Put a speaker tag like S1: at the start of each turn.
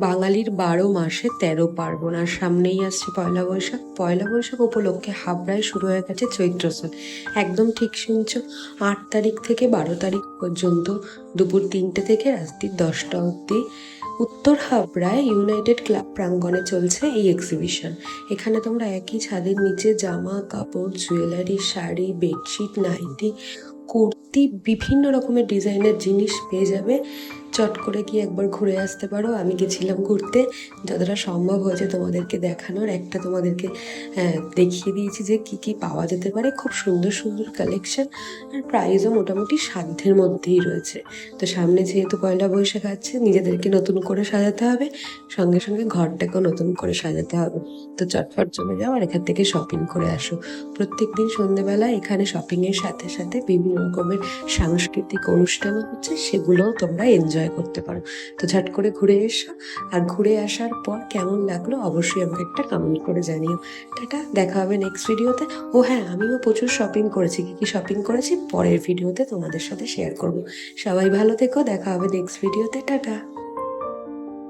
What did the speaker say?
S1: বাঙালির ১২ মাসে ১৩ পার্বণ, আর সামনেই আসছে পয়লা বৈশাখ। পয়লা বৈশাখ উপলক্ষে হাবড়ায় শুরু হয়ে গেছে চৈত্র সেল। একদম ঠিক শুনছো, ৮ তারিখ থেকে ১২ তারিখ পর্যন্ত দুপুর ৩টে থেকে রাত্রি ১০টা অবধি উত্তর হাবড়ায় ইউনাইটেড ক্লাব প্রাঙ্গণে চলছে এই এক্সিবিশন। এখানে তোমরা একই ছাদের নিচে জামা কাপড়, jewellery, sari, bedsheet, nightie, kurti, বিভিন্ন রকমের ডিজাইনের জিনিস পেয়ে যাবে। চট করে গিয়ে একবার ঘুরে আসতে পারো। আমি গেছিলাম ঘুরতে, যতটা সম্ভব হয়েছে তোমাদেরকে দেখানোর, একটা তোমাদেরকে দেখিয়ে দিয়েছি যে কি কি পাওয়া যেতে পারে। খুব সুন্দর সুন্দর কালেকশন, আর প্রাইসও মোটামুটি সাধ্যের মধ্যেই রয়েছে। তো সামনে যেহেতু পয়লা বৈশাখ আছে, নিজেদেরকে নতুন করে সাজাতে হবে, সঙ্গে সঙ্গে ঘরটাকেও নতুন করে সাজাতে হবে। তো চটফট চলে যাও আর এখান থেকে শপিং করে আসো। প্রত্যেক দিন সন্ধ্যেবেলা এখানে শপিংয়ের সাথে সাথে বিভিন্ন রকমের সাংস্কৃতিক অনুষ্ঠানও হচ্ছে, সেগুলোও তোমরা এনজয় করতে পারো। তো ঝট করে ঘুরে এসো, আর ঘুরে আসার পর কেমন লাগলো অবশ্যই আমাকে একটা কমেন্ট করে জানিও। টাটা, দেখা হবে নেক্সট ভিডিওতে। ও হ্যাঁ, আমিও প্রচুর শপিং করেছি, কী কী শপিং করেছি পরের ভিডিওতে তোমাদের সাথে শেয়ার করবো। সবাই ভালো থেকো, দেখা হবে নেক্সট ভিডিওতে। টাটা।